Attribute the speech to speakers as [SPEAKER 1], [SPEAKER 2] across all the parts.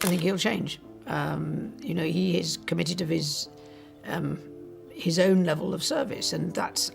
[SPEAKER 1] think he'll change. He is committed to his own level of service, and that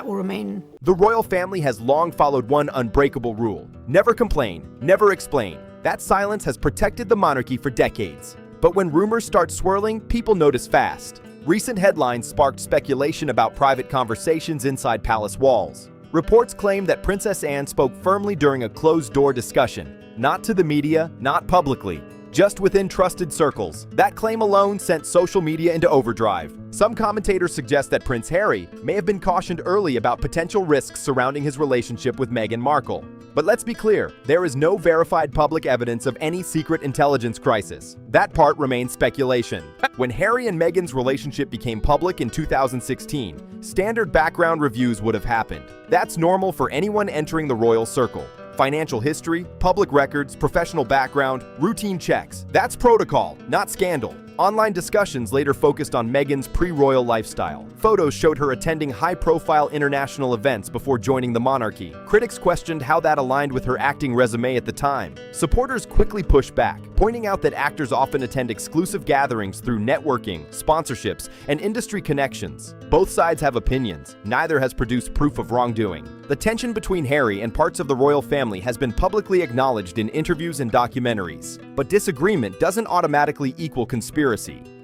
[SPEAKER 1] will remain.
[SPEAKER 2] The royal family has long followed one unbreakable rule: never complain, never explain. That silence has protected the monarchy for decades. But when rumors start swirling, people notice fast. Recent headlines sparked speculation about private conversations inside palace walls. Reports claim that Princess Anne spoke firmly during a closed-door discussion. Not to the media, not publicly, just within trusted circles. That claim alone sent social media into overdrive. Some commentators suggest that Prince Harry may have been cautioned early about potential risks surrounding his relationship with Meghan Markle. But let's be clear, there is no verified public evidence of any secret intelligence crisis. That part remains speculation. When Harry and Meghan's relationship became public in 2016, standard background reviews would have happened. That's normal for anyone entering the royal circle. Financial history, public records, professional background, routine checks. That's protocol, not scandal. Online discussions later focused on Meghan's pre-royal lifestyle. Photos showed her attending high-profile international events before joining the monarchy. Critics questioned how that aligned with her acting resume at the time. Supporters quickly pushed back, pointing out that actors often attend exclusive gatherings through networking, sponsorships, and industry connections. Both sides have opinions. Neither has produced proof of wrongdoing. The tension between Harry and parts of the royal family has been publicly acknowledged in interviews and documentaries. But disagreement doesn't automatically equal conspiracy.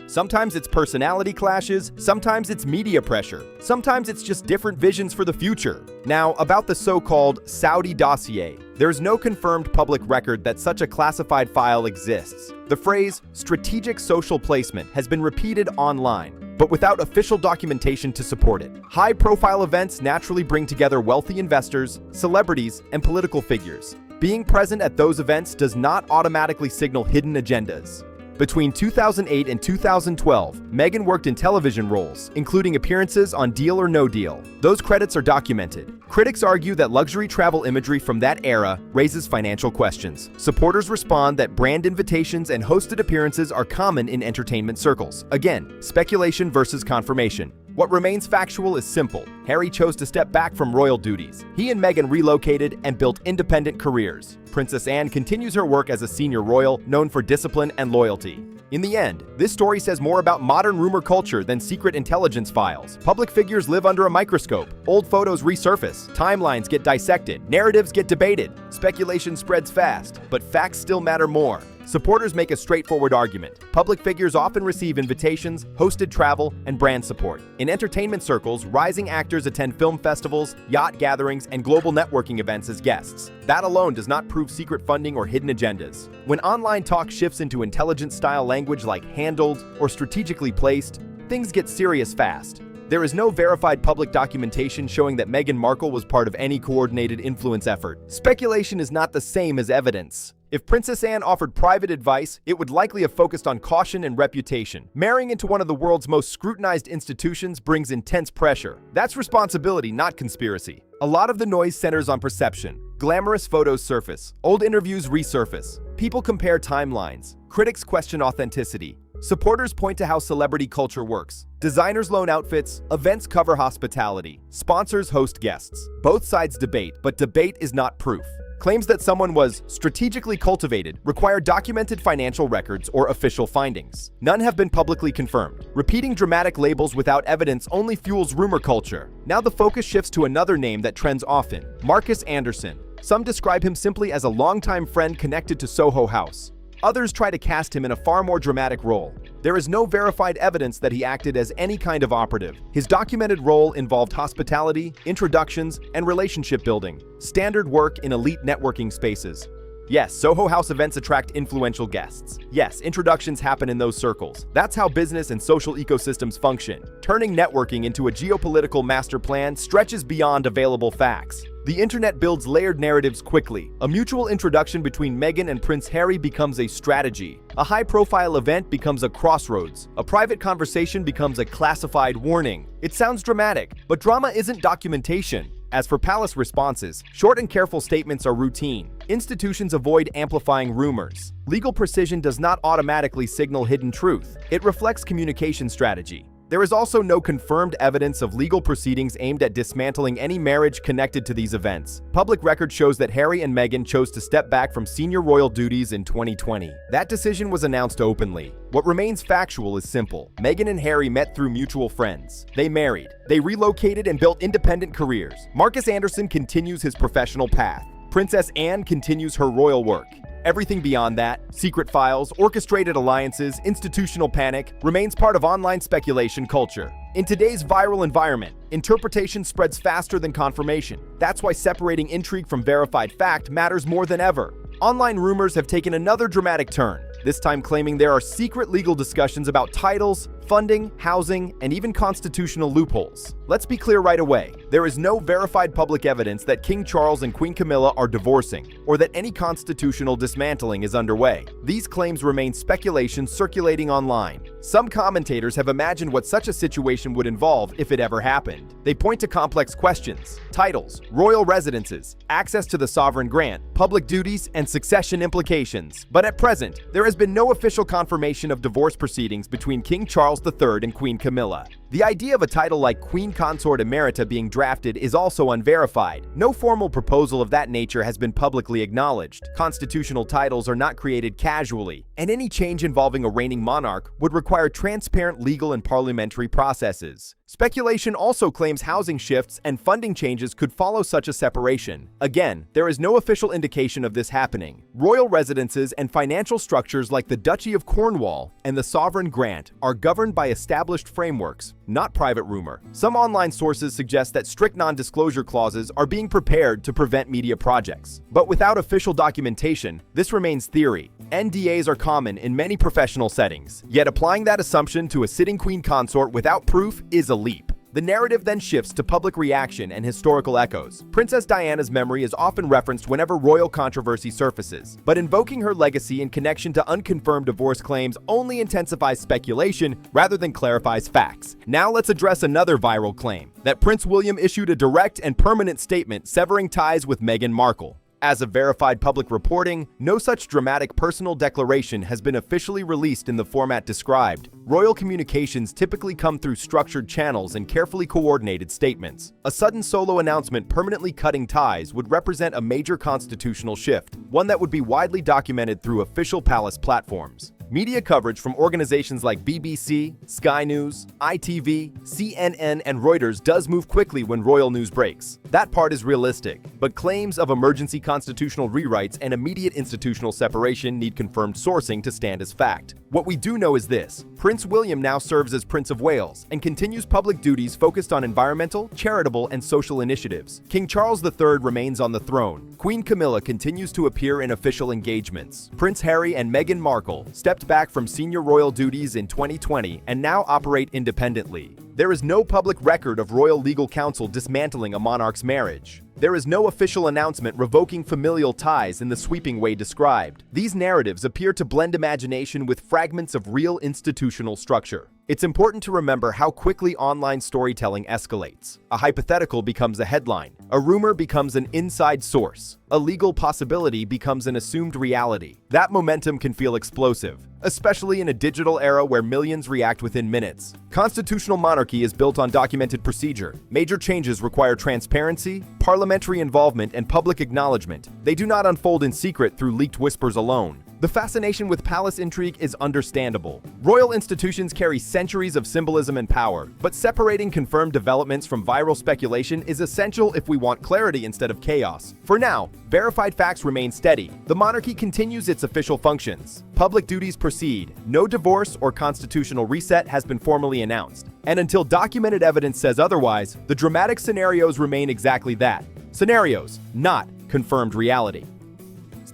[SPEAKER 2] Sometimes it's personality clashes, sometimes it's media pressure, sometimes it's just different visions for the future. Now, about the so-called Saudi dossier. There's no confirmed public record that such a classified file exists. The phrase strategic social placement has been repeated online, but without official documentation to support it. High-profile events naturally bring together wealthy investors, celebrities, and political figures. Being present at those events does not automatically signal hidden agendas. Between 2008 and 2012, Meghan worked in television roles, including appearances on Deal or No Deal. Those credits are documented. Critics argue that luxury travel imagery from that era raises financial questions. Supporters respond that brand invitations and hosted appearances are common in entertainment circles. Again, speculation versus confirmation. What remains factual is simple. Harry chose to step back from royal duties. He and Meghan relocated and built independent careers. Princess Anne continues her work as a senior royal, known for discipline and loyalty. In the end, this story says more about modern rumor culture than secret intelligence files. Public figures live under a microscope. Old photos resurface. Timelines get dissected. Narratives get debated. Speculation spreads fast, but facts still matter more. Supporters make a straightforward argument. Public figures often receive invitations, hosted travel, and brand support. In entertainment circles, rising actors attend film festivals, yacht gatherings, and global networking events as guests. That alone does not prove secret funding or hidden agendas. When online talk shifts into intelligence-style language like handled or strategically placed, things get serious fast. There is no verified public documentation showing that Meghan Markle was part of any coordinated influence effort. Speculation is not the same as evidence. If Princess Anne offered private advice, it would likely have focused on caution and reputation. Marrying into one of the world's most scrutinized institutions brings intense pressure. That's responsibility, not conspiracy. A lot of the noise centers on perception. Glamorous photos surface. Old interviews resurface. People compare timelines. Critics question authenticity. Supporters point to how celebrity culture works. Designers loan outfits, events cover hospitality, sponsors host guests. Both sides debate, but debate is not proof. Claims that someone was strategically cultivated require documented financial records or official findings. None have been publicly confirmed. Repeating dramatic labels without evidence only fuels rumor culture. Now the focus shifts to another name that trends often: Marcus Anderson. Some describe him simply as a longtime friend connected to Soho House. Others try to cast him in a far more dramatic role. There is no verified evidence that he acted as any kind of operative. His documented role involved hospitality, introductions, and relationship building. Standard work in elite networking spaces. Yes, Soho House events attract influential guests. Yes, introductions happen in those circles. That's how business and social ecosystems function. Turning networking into a geopolitical master plan stretches beyond available facts. The internet builds layered narratives quickly. A mutual introduction between Meghan and Prince Harry becomes a strategy. A high-profile event becomes a crossroads. A private conversation becomes a classified warning. It sounds dramatic, but drama isn't documentation. As for palace responses, short and careful statements are routine. Institutions avoid amplifying rumors. Legal precision does not automatically signal hidden truth. It reflects communication strategy. There is also no confirmed evidence of legal proceedings aimed at dismantling any marriage connected to these events. Public record shows that Harry and Meghan chose to step back from senior royal duties in 2020. That decision was announced openly. What remains factual is simple. Meghan and Harry met through mutual friends. They married. They relocated and built independent careers. Marcus Anderson continues his professional path. Princess Anne continues her royal work. Everything beyond that, secret files, orchestrated alliances, institutional panic, remains part of online speculation culture. In today's viral environment, interpretation spreads faster than confirmation. That's why separating intrigue from verified fact matters more than ever. Online rumors have taken another dramatic turn, this time claiming there are secret legal discussions about titles, funding, housing, and even constitutional loopholes. Let's be clear right away. There is no verified public evidence that King Charles and Queen Camilla are divorcing, or that any constitutional dismantling is underway. These claims remain speculation circulating online. Some commentators have imagined what such a situation would involve if it ever happened. They point to complex questions: titles, royal residences, access to the sovereign grant, public duties, and succession implications. But at present, there has been no official confirmation of divorce proceedings between King Charles III and Queen Camilla. The idea of a title like Queen Consort Emerita being drafted is also unverified. No formal proposal of that nature has been publicly acknowledged. Constitutional titles are not created casually, and any change involving a reigning monarch would require transparent legal and parliamentary processes. Speculation also claims housing shifts and funding changes could follow such a separation. Again, there is no official indication of this happening. Royal residences and financial structures like the Duchy of Cornwall and the Sovereign Grant are governed by established frameworks, not private rumor. Some online sources suggest that strict non-disclosure clauses are being prepared to prevent media projects. But without official documentation, this remains theory. NDAs are common in many professional settings, yet applying that assumption to a sitting queen consort without proof is a leap. The narrative then shifts to public reaction and historical echoes. Princess Diana's memory is often referenced whenever royal controversy surfaces, but invoking her legacy in connection to unconfirmed divorce claims only intensifies speculation rather than clarifies facts. Now let's address another viral claim, that Prince William issued a direct and permanent statement severing ties with Meghan Markle. As of verified public reporting, no such dramatic personal declaration has been officially released in the format described. Royal communications typically come through structured channels and carefully coordinated statements. A sudden solo announcement permanently cutting ties would represent a major constitutional shift, one that would be widely documented through official palace platforms. Media coverage from organizations like BBC, Sky News, ITV, CNN, and Reuters does move quickly when royal news breaks. That part is realistic, but claims of emergency constitutional rewrites and immediate institutional separation need confirmed sourcing to stand as fact. What we do know is this: Prince William now serves as Prince of Wales and continues public duties focused on environmental, charitable, and social initiatives. King Charles III remains on the throne. Queen Camilla continues to appear in official engagements. Prince Harry and Meghan Markle stepped back from senior royal duties in 2020 and now operate independently. There is no public record of royal legal counsel dismantling a monarch's marriage. There is no official announcement revoking familial ties in the sweeping way described. These narratives appear to blend imagination with fragments of real institutional structure. It's important to remember how quickly online storytelling escalates. A hypothetical becomes a headline. A rumor becomes an inside source. A legal possibility becomes an assumed reality. That momentum can feel explosive, especially in a digital era where millions react within minutes. Constitutional monarchy is built on documented procedure. Major changes require transparency, parliamentary involvement, and public acknowledgement. They do not unfold in secret through leaked whispers alone. The fascination with palace intrigue is understandable. Royal institutions carry centuries of symbolism and power, but separating confirmed developments from viral speculation is essential if we want clarity instead of chaos. For now, verified facts remain steady. The monarchy continues its official functions. Public duties proceed. No divorce or constitutional reset has been formally announced. And until documented evidence says otherwise, the dramatic scenarios remain exactly that: scenarios, not confirmed reality.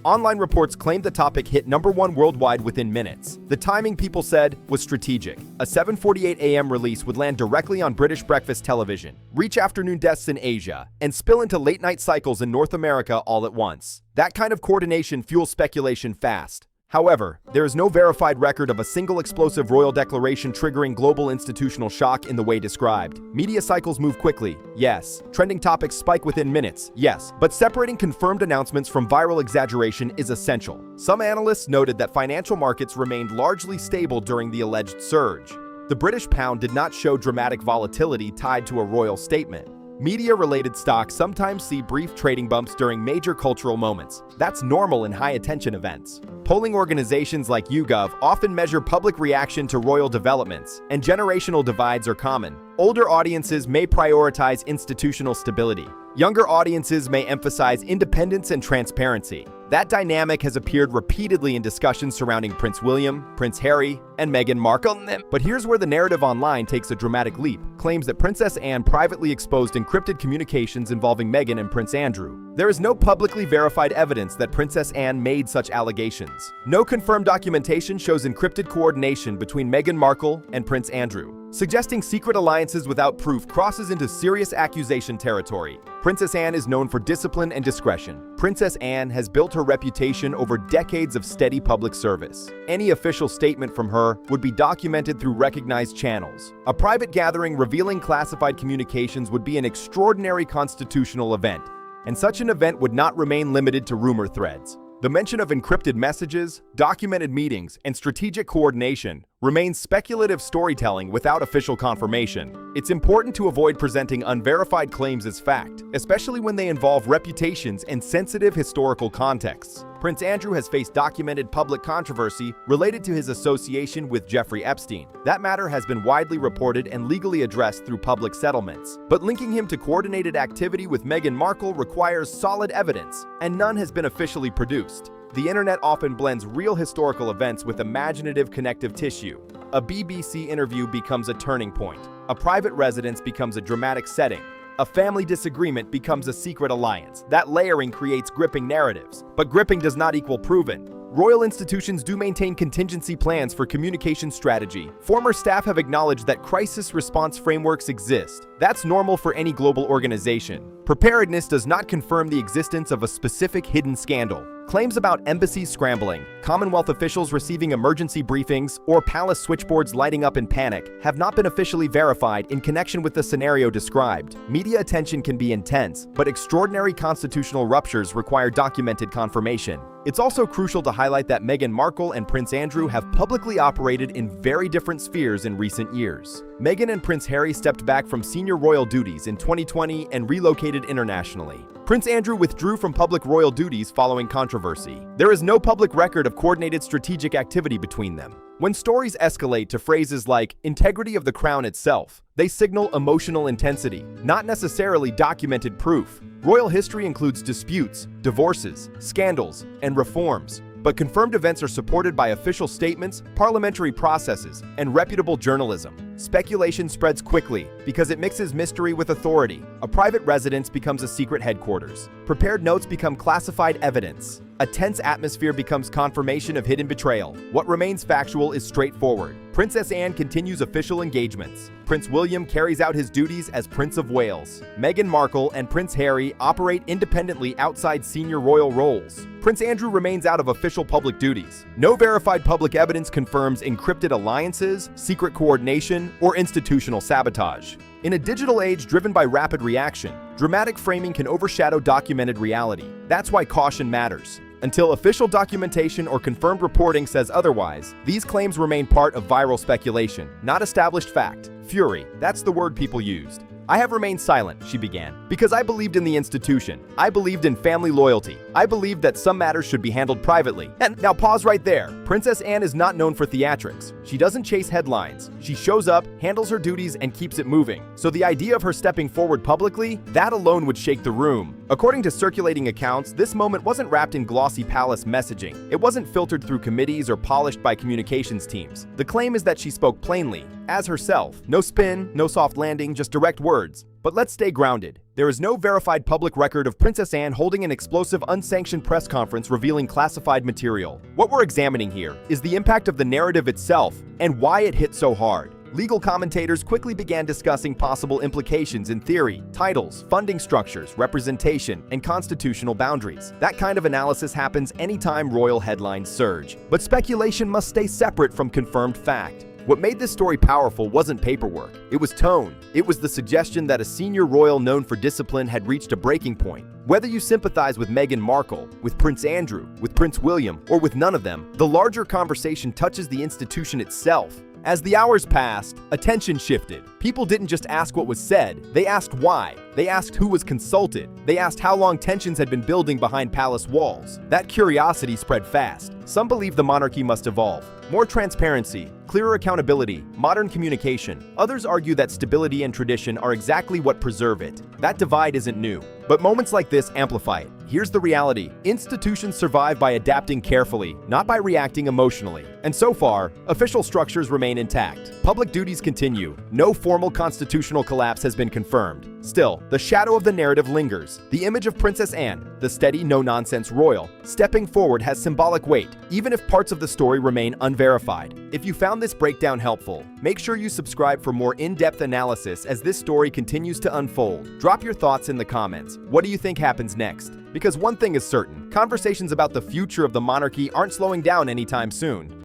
[SPEAKER 2] Online reports claimed the topic hit #1 worldwide within minutes. The timing, people said, was strategic. A 7:48 a.m. release would land directly on British breakfast television, reach afternoon desks in Asia, and spill into late-night cycles in North America all at once. That kind of coordination fuels speculation fast. However, there is no verified record of a single explosive royal declaration triggering global institutional shock in the way described. Media cycles move quickly, yes. Trending topics spike within minutes, yes. But separating confirmed announcements from viral exaggeration is essential. Some analysts noted that financial markets remained largely stable during the alleged surge. The British pound did not show dramatic volatility tied to a royal statement. Media-related stocks sometimes see brief trading bumps during major cultural moments. That's normal in high-attention events. Polling organizations like YouGov often measure public reaction to royal developments, and generational divides are common. Older audiences may prioritize institutional stability. Younger audiences may emphasize independence and transparency. That dynamic has appeared repeatedly in discussions surrounding Prince William, Prince Harry, and Meghan Markle. But here's where the narrative online takes a dramatic leap. Claims that Princess Anne privately exposed encrypted communications involving Meghan and Prince Andrew. There is no publicly verified evidence that Princess Anne made such allegations. No confirmed documentation shows encrypted coordination between Meghan Markle and Prince Andrew. Suggesting secret alliances without proof crosses into serious accusation territory. Princess Anne is known for discipline and discretion. Princess Anne has built her reputation over decades of steady public service. Any official statement from her would be documented through recognized channels. A private gathering revealing classified communications would be an extraordinary constitutional event, and such an event would not remain limited to rumor threads. The mention of encrypted messages, documented meetings, and strategic coordination remains speculative storytelling without official confirmation. It's important to avoid presenting unverified claims as fact, especially when they involve reputations and sensitive historical contexts. Prince Andrew has faced documented public controversy related to his association with Jeffrey Epstein. That matter has been widely reported and legally addressed through public settlements. But linking him to coordinated activity with Meghan Markle requires solid evidence, and none has been officially produced. The internet often blends real historical events with imaginative connective tissue. A BBC interview becomes a turning point. A private residence becomes a dramatic setting. A family disagreement becomes a secret alliance. That layering creates gripping narratives. But gripping does not equal proven. Royal institutions do maintain contingency plans for communication strategy. Former staff have acknowledged that crisis response frameworks exist. That's normal for any global organization. Preparedness does not confirm the existence of a specific hidden scandal. Claims about embassies scrambling, Commonwealth officials receiving emergency briefings, or palace switchboards lighting up in panic have not been officially verified in connection with the scenario described. Media attention can be intense, but extraordinary constitutional ruptures require documented confirmation. It's also crucial to highlight that Meghan Markle and Prince Andrew have publicly operated in very different spheres in recent years. Meghan and Prince Harry stepped back from senior royal duties in 2020 and relocated internationally. Prince Andrew withdrew from public royal duties following controversy. There is no public record of coordinated strategic activity between them. When stories escalate to phrases like integrity of the crown itself, they signal emotional intensity, not necessarily documented proof. Royal history includes disputes, divorces, scandals, and reforms. But confirmed events are supported by official statements, parliamentary processes, and reputable journalism. Speculation spreads quickly because it mixes mystery with authority. A private residence becomes a secret headquarters. Prepared notes become classified evidence. A tense atmosphere becomes confirmation of hidden betrayal. What remains factual is straightforward. Princess Anne continues official engagements. Prince William carries out his duties as Prince of Wales. Meghan Markle and Prince Harry operate independently outside senior royal roles. Prince Andrew remains out of official public duties. No verified public evidence confirms encrypted alliances, secret coordination, or institutional sabotage. In a digital age driven by rapid reaction, dramatic framing can overshadow documented reality. That's why caution matters. Until official documentation or confirmed reporting says otherwise, these claims remain part of viral speculation, not established fact. Fury, that's the word people used. I have remained silent, she began, because I believed in the institution. I believed in family loyalty. I believed that some matters should be handled privately. And now pause right there. Princess Anne is not known for theatrics. She doesn't chase headlines. She shows up, handles her duties, and keeps it moving. So the idea of her stepping forward publicly, that alone would shake the room. According to circulating accounts, this moment wasn't wrapped in glossy palace messaging. It wasn't filtered through committees or polished by communications teams. The claim is that she spoke plainly, as herself. No spin, no soft landing, just direct words. But let's stay grounded. There is no verified public record of Princess Anne holding an explosive, unsanctioned press conference revealing classified material. What we're examining here is the impact of the narrative itself and why it hit so hard. Legal commentators quickly began discussing possible implications in theory, titles, funding structures, representation, and constitutional boundaries. That kind of analysis happens anytime royal headlines surge. But speculation must stay separate from confirmed fact. What made this story powerful wasn't paperwork. It was tone. It was the suggestion that a senior royal known for discipline had reached a breaking point. Whether you sympathize with Meghan Markle, with Prince Andrew, with Prince William, or with none of them, the larger conversation touches the institution itself. As the hours passed, attention shifted. People didn't just ask what was said, they asked why. They asked who was consulted. They asked how long tensions had been building behind palace walls. That curiosity spread fast. Some believe the monarchy must evolve. More transparency, clearer accountability, modern communication. Others argue that stability and tradition are exactly what preserve it. That divide isn't new. But moments like this amplify it. Here's the reality. Institutions survive by adapting carefully, not by reacting emotionally. And so far, official structures remain intact. Public duties continue. No formal constitutional collapse has been confirmed. Still, the shadow of the narrative lingers. The image of Princess Anne, the steady, no-nonsense royal, stepping forward has symbolic weight, even if parts of the story remain unverified. If you found this breakdown helpful, make sure you subscribe for more in-depth analysis as this story continues to unfold. Drop your thoughts in the comments. What do you think happens next? Because one thing is certain, conversations about the future of the monarchy aren't slowing down anytime soon.